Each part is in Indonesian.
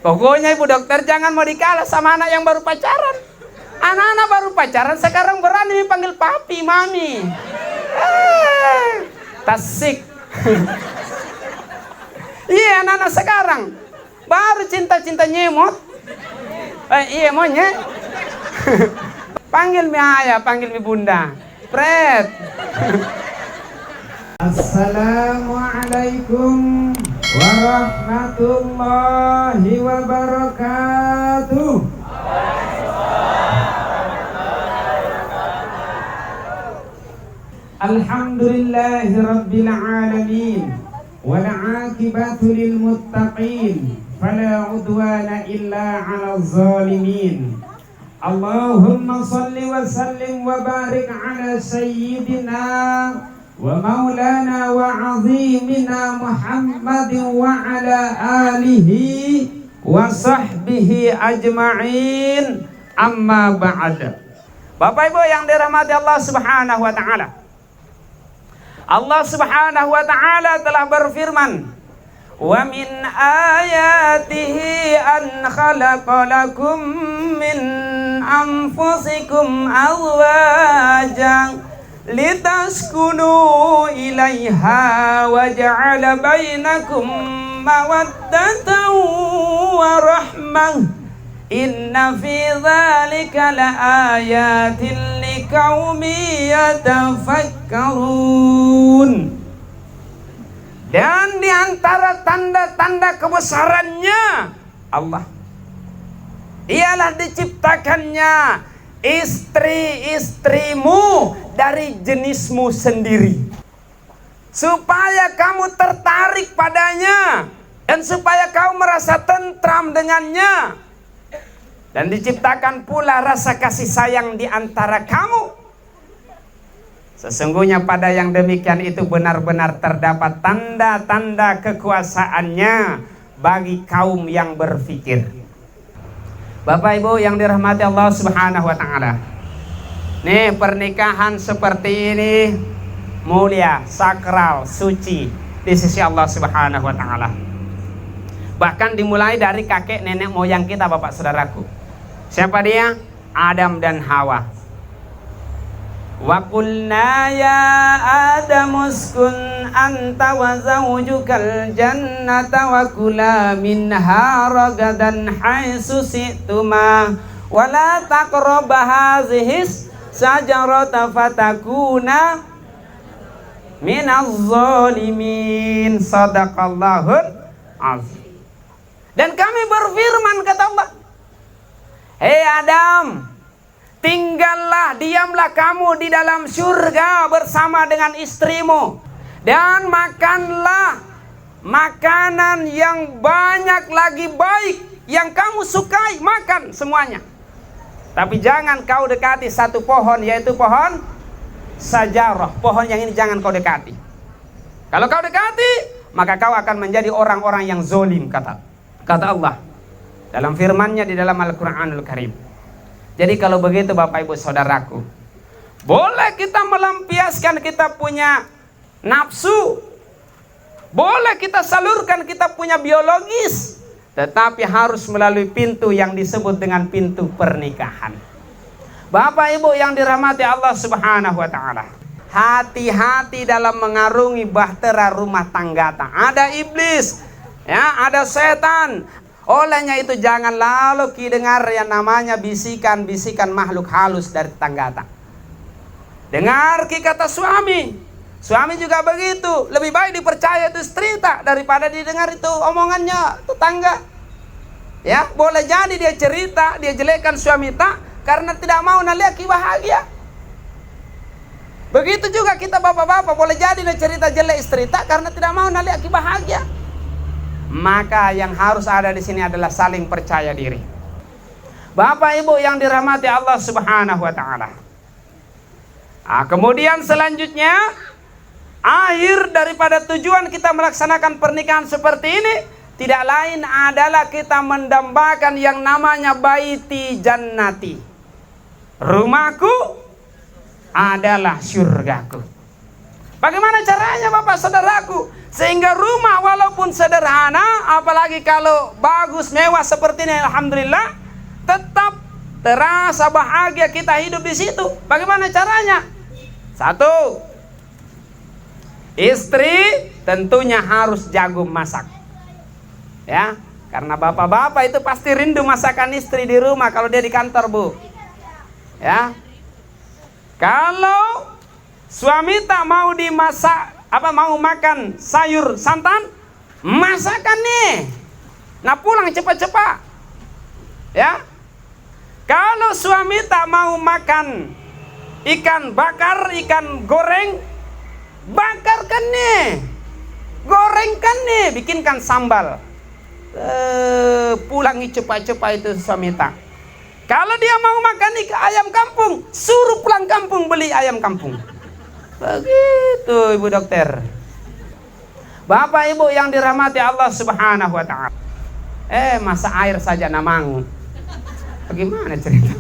Pokoknya ibu dokter jangan mau dikalah sama anak yang baru pacaran. Anak-anak baru pacaran sekarang berani panggil papi, mami. Tasik. Iya, anak-anak sekarang baru cinta-cinta nyemot. Iya monyet. Panggil mi ayah, panggil mi bunda. Pret. Assalamualaikum warahmatullahi wabarakatuh. Alhamdulillahi rabbil alamin. Wal 'aqibatu lil muttaqin. Fala 'udwana illa 'alal zalimin. Allahumma salli wa sallim wa barik ala sayyidina wa maulana wa azimina Muhammadin wa ala alihi wa sahbihi ajma'in, amma ba'd. Bapak Ibu yang dirahmati Allah Subhanahu wa taala. Allah Subhanahu wa taala telah berfirman, "Wa min ayatihi an khalaqa lakum min anfusikum azwajan litaskunu ilaiha wa ja'ala bainakum mawaddatan wa rahmah. Inna fi dzalika laayatin liqaumin yatafakkarun." Dan di antara tanda-tanda kebesarannya Allah ialah diciptakannya istri-istrimu dari jenismu sendiri, supaya kamu tertarik padanya dan supaya kau merasa tentram dengannya. Dan diciptakan pula rasa kasih sayang di antara kamu. Sesungguhnya pada yang demikian itu benar-benar terdapat tanda-tanda kekuasaannya bagi kaum yang berfikir. Bapak Ibu yang dirahmati Allah Subhanahu wa taala. Nih, pernikahan seperti ini mulia, sakral, suci di sisi Allah Subhanahu wa taala. Bahkan dimulai dari kakek nenek moyang kita, Bapak Saudaraku. Siapa dia? Adam dan Hawa. Wa qulna ya Adam uskun anta wa zawjukal jannata wa kula minha ragadan haitsu si'tuma wa la taqrabu hadhis sajarata fatakuna minaz zalimin. Shadaqallahul azim. Dan kami berfirman, kata Allah, "Hei Adam, tinggallah, diamlah kamu di dalam surga bersama dengan istrimu, dan makanlah makanan yang banyak lagi baik yang kamu sukai, makan semuanya. Tapi jangan kau dekati satu pohon, yaitu pohon sajarah. Pohon yang ini jangan kau dekati. Kalau kau dekati, maka kau akan menjadi orang-orang yang zolim," kata Allah dalam firman-Nya di dalam Al-Qur'anul Karim. Jadi kalau begitu Bapak Ibu Saudaraku, boleh kita melampiaskan kita punya nafsu, boleh kita salurkan kita punya biologis, tetapi harus melalui pintu yang disebut dengan pintu pernikahan. Bapak Ibu yang dirahmati Allah Subhanahu wa taala, hati-hati dalam mengarungi bahtera rumah tangga. Ada iblis, ya, ada setan. Olehnya itu jangan lalu ki dengar yang namanya bisikan-bisikan makhluk halus dari tetangga. Dengar ki kata suami. Suami juga begitu. Lebih baik dipercaya itu istri tak daripada didengar itu omongannya tetangga. Ya, boleh jadi dia cerita, dia jelekkan suami tak karena tidak mau naliak ki bahagia. Begitu juga kita bapak-bapak, boleh jadi dia cerita jelek istri tak karena tidak mau naliak ki bahagia. Maka yang harus ada di sini adalah saling percaya diri. Bapak Ibu yang dirahmati Allah Subhanahu wa taala. Kemudian selanjutnya, akhir daripada tujuan kita melaksanakan pernikahan seperti ini tidak lain adalah kita mendambakan yang namanya baiti jannati. Rumahku adalah surgaku. Bagaimana caranya Bapak saudaraku? Sehingga rumah walaupun sederhana, apalagi kalau bagus, mewah seperti ini, alhamdulillah, tetap terasa bahagia kita hidup di situ. Bagaimana caranya? Satu, istri tentunya harus jago masak. Ya, karena bapak-bapak itu pasti rindu masakan istri di rumah kalau dia di kantor, Bu. Ya. Kalau suami tak mau dimasak, mau makan sayur santan, masakan nih. Nah, pulang cepat-cepat. Ya. Kalau suami tak mau makan ikan bakar, ikan goreng, bakarkan nih. Gorengkan nih, bikinkan sambal. Pulangi cepat-cepat itu suami tak. Kalau dia mau makan ayam kampung, suruh pulang kampung beli ayam kampung. Begitu Ibu Dokter. Bapak Ibu yang dirahmati Allah Subhanahu wa taala. Masa air saja namang. Bagaimana cerita?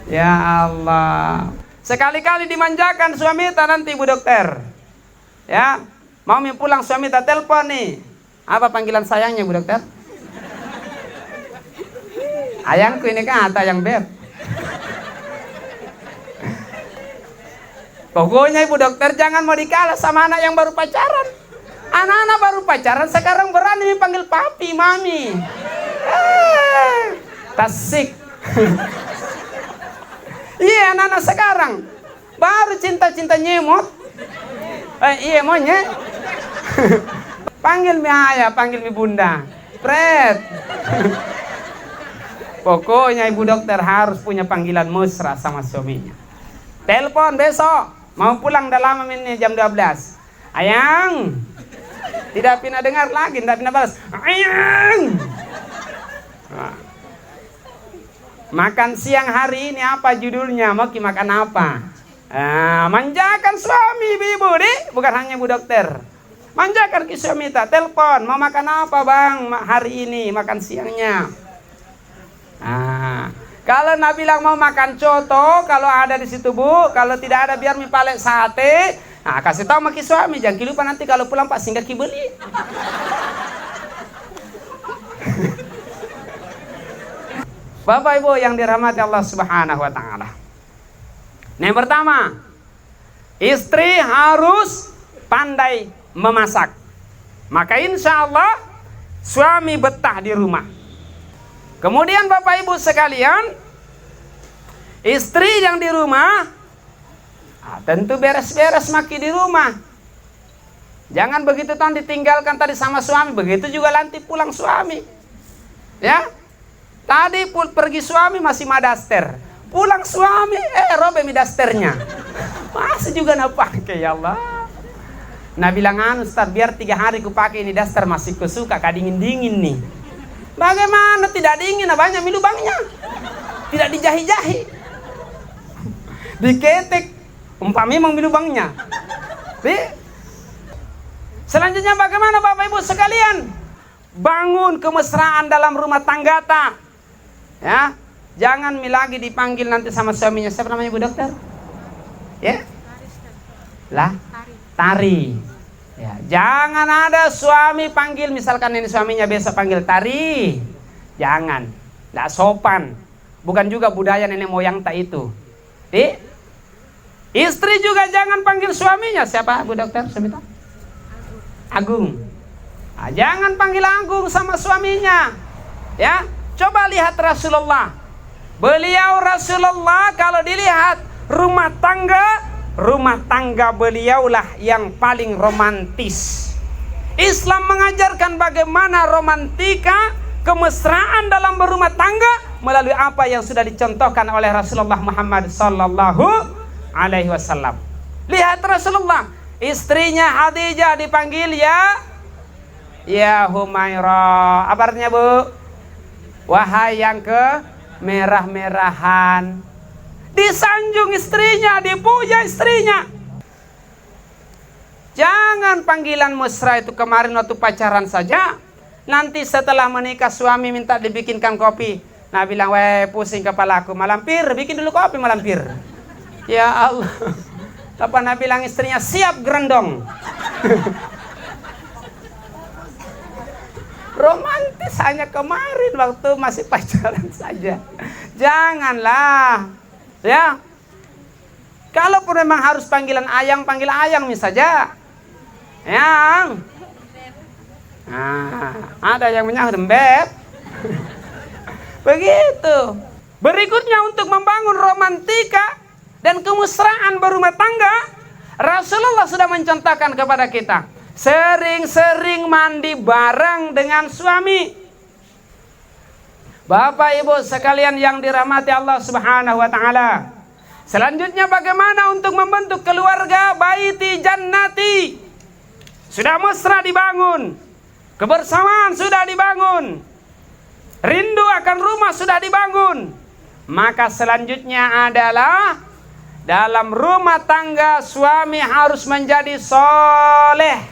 Ya Allah. Sekali-kali dimanjakan suami tak nanti Ibu Dokter. Ya, mau pulang suami tak telepon nih. Apa panggilan sayangnya Bu Dokter? Ayangku ini kan atau yang beb. Pokoknya Ibu Dokter jangan mau dikalah sama anak yang baru pacaran. Anak-anak baru pacaran sekarang berani panggil papi, mami. Tasik. Iya, anak-anak sekarang baru cinta-cinta nyemot. Iya monyet. Panggil mi ayah, panggil mi bunda. Pret. Pokoknya Ibu Dokter harus punya panggilan mesra sama suaminya. Telepon besok, mau pulang dah lama ini jam 12. Ayang. Tidak pernah dengar lagi, tidak pernah balas. Ayang. Nah. Makan siang hari ini apa judulnya? Mau makan apa? Manjakan suami ibu deh, bukan hanya Bu Dokter. Manjakan ke suami tak, telepon, mau makan apa bang hari ini makan siangnya? Kalau Nabi bilang mau makan coto, kalau ada di situ Bu, kalau tidak ada biar mi palek sate. Kasih tahu sama suami, jangan lupa nanti kalau pulang Pak singgah ki beli. Bapak Ibu yang dirahmati Allah Subhanahu wa taala. Yang pertama, istri harus pandai memasak. Maka insya Allah suami betah di rumah. Kemudian Bapak Ibu sekalian, istri yang di rumah tentu beres-beres maki di rumah. Jangan begitu tahun ditinggalkan tadi sama suami, begitu juga nanti pulang suami. Ya. Tadi pergi suami masih madaster, pulang suami robek mi dasternya, masih juga nak pakai ya Allah. Nah bilang Ustaz biar 3 hari ku pakai ini daster masih kusuka dingin nih. Bagaimana tidak dingin? Banyak mi lubangnya, tidak dijahi-jahi, diketek, umpamanya memang mi lubangnya. Selanjutnya bagaimana Bapak Ibu sekalian? Bangun kemesraan dalam rumah tangga tak. Ya, jangan lagi dipanggil nanti sama suaminya. Siapa namanya Bu Dokter? Ya, lah, Tari. Ya, jangan ada suami panggil misalkan ini suaminya biasa panggil Tari. Jangan, tidak sopan. Bukan juga budaya nenek moyang tak itu. Istri juga jangan panggil suaminya. Siapa Bu Dokter? Suami tak? Agung. Jangan panggil Agung sama suaminya. Ya. Coba lihat Rasulullah. Beliau Rasulullah kalau dilihat rumah tangga beliaulah yang paling romantis. Islam mengajarkan bagaimana romantika, kemesraan dalam berumah tangga melalui apa yang sudah dicontohkan oleh Rasulullah Muhammad sallallahu alaihi wasallam. Lihat Rasulullah, istrinya Khadijah dipanggil ya Humairah. Apa artinya Bu? Wahai yang kemerah-merahan. Disanjung istrinya, dipuja istrinya. Jangan panggilan mesra itu kemarin waktu pacaran saja. Nanti setelah menikah suami minta dibikinkan kopi. Nah bilang, pusing kepalaku, malampir, bikin dulu kopi malampir. Ya Allah. Pernah bilang istrinya, siap gerendong. Romantis hanya kemarin waktu masih pacaran saja. Janganlah. Ya. Kalaupun memang harus panggilan ayang, panggil ayang saja. Yang. Nah, ada yang menyahut beb. Begitu. Berikutnya untuk membangun romantika dan kemesraan berumah tangga, Rasulullah sudah mencontohkan kepada kita, sering-sering mandi bareng dengan suami. Bapak Ibu sekalian yang dirahmati Allah Subhanahu wa taala. Selanjutnya bagaimana untuk membentuk keluarga baiti jannati? Sudah mesra dibangun, kebersamaan sudah dibangun, rindu akan rumah sudah dibangun. Maka selanjutnya adalah dalam rumah tangga suami harus menjadi soleh,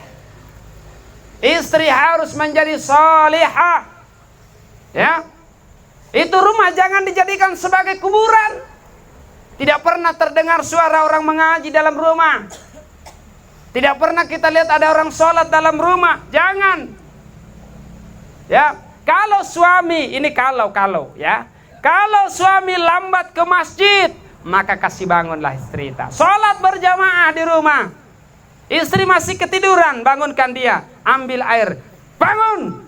istri harus menjadi solehah. Ya, itu rumah jangan dijadikan sebagai kuburan. Tidak pernah terdengar suara orang mengaji dalam rumah. Tidak pernah kita lihat ada orang sholat dalam rumah. Jangan. Ya, kalau suami ini kalau ya, kalau suami lambat ke masjid, maka kasih bangunlah istri kita. Sholat berjamaah di rumah. Istri masih ketiduran, bangunkan dia. Ambil air, bangun.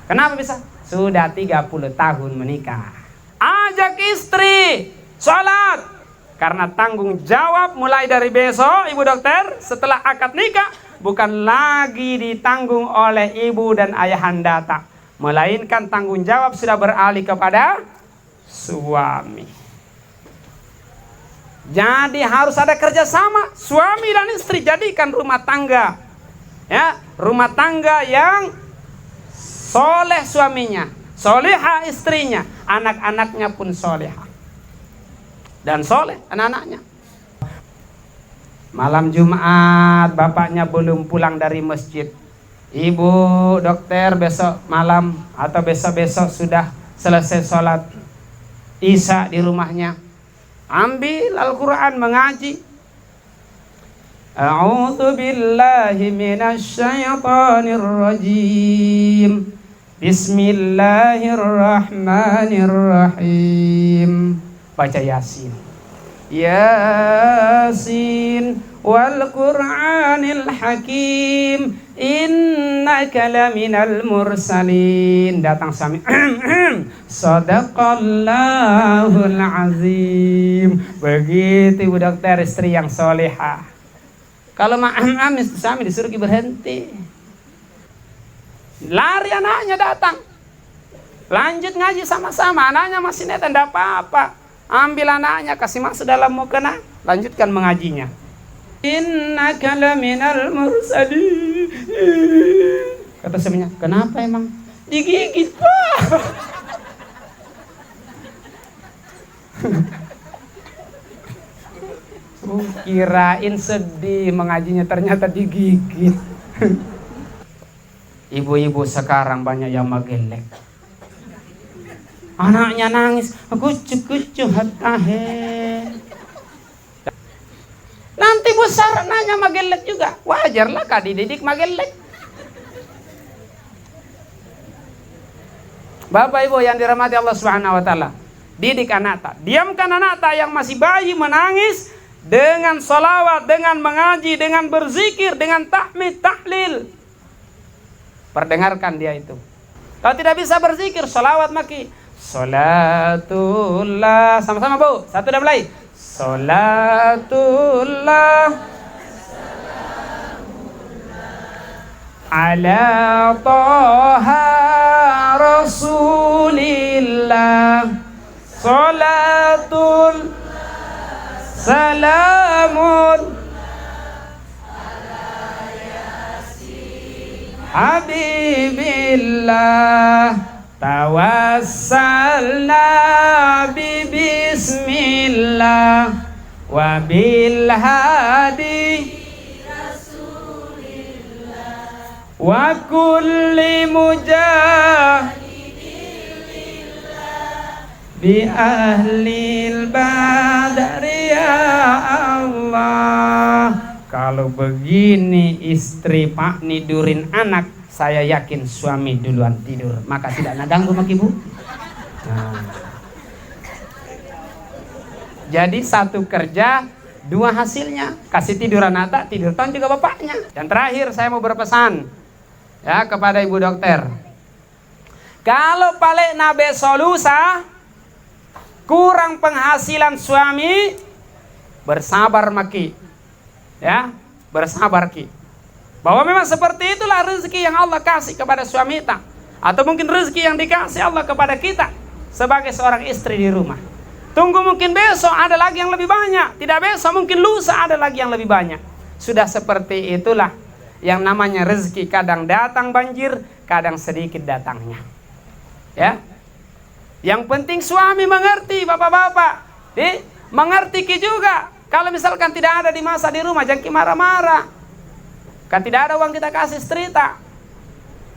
Kenapa bisa? Sudah 30 tahun menikah. Ajak istri sholat. Karena tanggung jawab mulai dari besok, Ibu Dokter, setelah akad nikah, bukan lagi ditanggung oleh ibu dan ayahanda, tak. Melainkan tanggung jawab sudah beralih kepada suami. Jadi harus ada kerjasama suami dan istri, jadikan rumah tangga, ya, rumah tangga yang soleh suaminya, soleha istrinya, anak-anaknya pun soleha dan soleh anak-anaknya. Malam Jumat bapaknya belum pulang dari masjid, Ibu Dokter besok malam atau besok-besok sudah selesai sholat Isya di rumahnya, ambil Al-Quran mengaji. A'udzu billahi minasy syaithanir rajim. Bismillahirrahmanirrahim. Baca Yasin. Yasin wal Qur'anil Hakim. Innaka laminal mursalin. Datang sami. Sadaqallahul azim. Begitu Ibu Dokter, istri yang solehah. Kalau ma'am sami disuruh berhenti. Lari anaknya datang. Lanjut ngaji sama-sama. Anaknya masih net, tidak apa-apa. Ambil anaknya, kasih masuk dalam mukena. Lanjutkan mengajinya. Innaka laminal mursalin. Kata suaminya, kenapa emang? Digigit Pak. Kirain sedih mengajinya, ternyata digigit. Ibu-ibu sekarang banyak yang magelek. Anaknya nangis, kucu-kucu hatahe. Nanti besar anaknya magelek juga. Wajarlah kak dididik magelek. Bapak Ibu yang dirahmati Allah Subhanahu wa taala, didik anak tak. Diamkan anak tak yang masih bayi menangis dengan salawat, dengan mengaji, dengan berzikir, dengan tahmid, tahlil. Perdengarkan dia itu. Kalau tidak bisa berzikir, salawat maki. Salatullah. Sama-sama Bu. Satu dah mulai. Salatullah ala Taha Rasulillah. Salatul salamun Habibillah. Tawassalna bismillah wa bil hadi Rasulillah wa kulli mujahidin bi ahlil badri ya Allah. Kalau begini istri Pak nidurin anak, saya yakin suami duluan tidur, maka tidak nak ganggu mak ibu. Nah. Jadi satu kerja dua hasilnya, kasih tidur anak, tidur tahun juga bapaknya. Dan terakhir saya mau berpesan ya kepada ibu dokter, kalau paling nabe solusa kurang penghasilan suami, bersabar maki, ya bersabar ki, bahwa memang seperti itulah rezeki yang Allah kasih kepada suami kita, atau mungkin rezeki yang dikasih Allah kepada kita sebagai seorang istri di rumah. Tunggu mungkin besok ada lagi yang lebih banyak, tidak besok mungkin lusa ada lagi yang lebih banyak. Sudah seperti itulah yang namanya rezeki, kadang datang banjir, kadang sedikit datangnya. Ya, yang penting suami mengerti, bapak-bapak, mengerti ki juga. Kalau misalkan tidak ada di masa di rumah, jangan marah-marah. Kan tidak ada uang kita kasih cerita.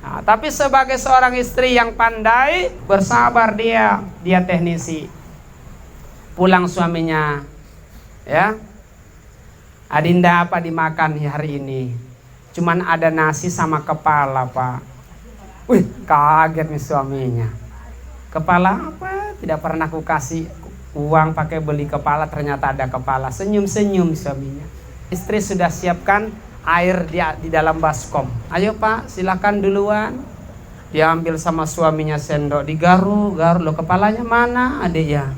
Nah, tapi sebagai seorang istri yang pandai, bersabar dia teknisi. Pulang suaminya, ya, Adinda apa dimakan hari ini? Cuman ada nasi sama kepala, Pak. Wih, kaget nih suaminya. Kepala apa? Tidak pernah aku kasih uang pakai beli kepala, ternyata ada kepala. Senyum-senyum suaminya. Istri sudah siapkan air di dalam baskom. Ayo Pak, silakan duluan. Dia ambil sama suaminya sendok, digaru-garu. Loh, kepalanya mana adik ya?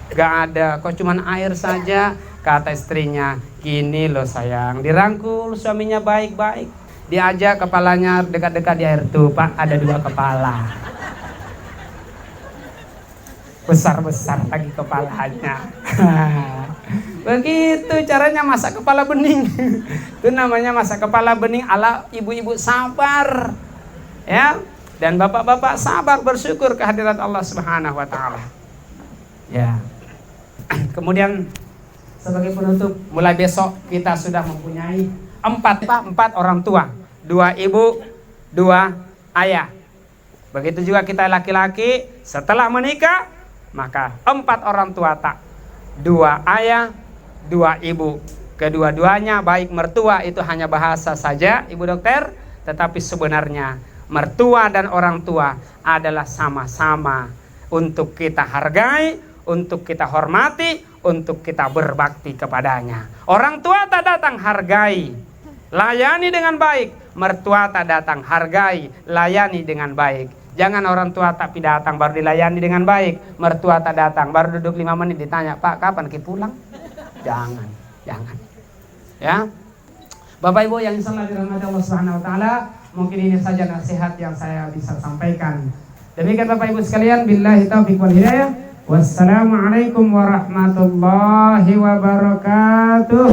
Gak ada, kok cuman air saja. Kata istrinya, gini loh sayang. Dirangkul suaminya baik-baik, diajak kepalanya dekat-dekat di air. Tuh Pak, ada 2 kepala. Besar-besar lagi kepalanya. Begitu caranya masak kepala bening. Itu namanya masak kepala bening ala ibu-ibu sabar, ya. Dan bapak-bapak sabar, bersyukur kehadirat Allah Subhanahu wa taala. Ya. Kemudian sebagai penutup, mulai besok kita sudah mempunyai 4 orang tua, 2 ibu, 2 ayah. Begitu juga kita laki-laki setelah menikah, maka 4 orang tua tak, 2 ayah, 2 ibu. Kedua-duanya baik mertua itu hanya bahasa saja, ibu dokter, tetapi sebenarnya mertua dan orang tua adalah sama-sama untuk kita hargai, untuk kita hormati, untuk kita berbakti kepadanya. Orang tua tak datang, hargai, layani dengan baik. Mertua tak datang, hargai, layani dengan baik. Jangan orang tua tapi datang baru dilayani dengan baik. Mertua tak datang baru duduk 5 menit ditanya, Pak kapan kita pulang? Jangan. Ya, Bapak Ibu yang insyaallah dirahmati Allah Subhanahu wa taala, mungkin ini saja nasihat yang saya bisa sampaikan. Demikian Bapak Ibu sekalian, billahi taufiq wal hidayah. Wassalamualaikum warahmatullahi wabarakatuh.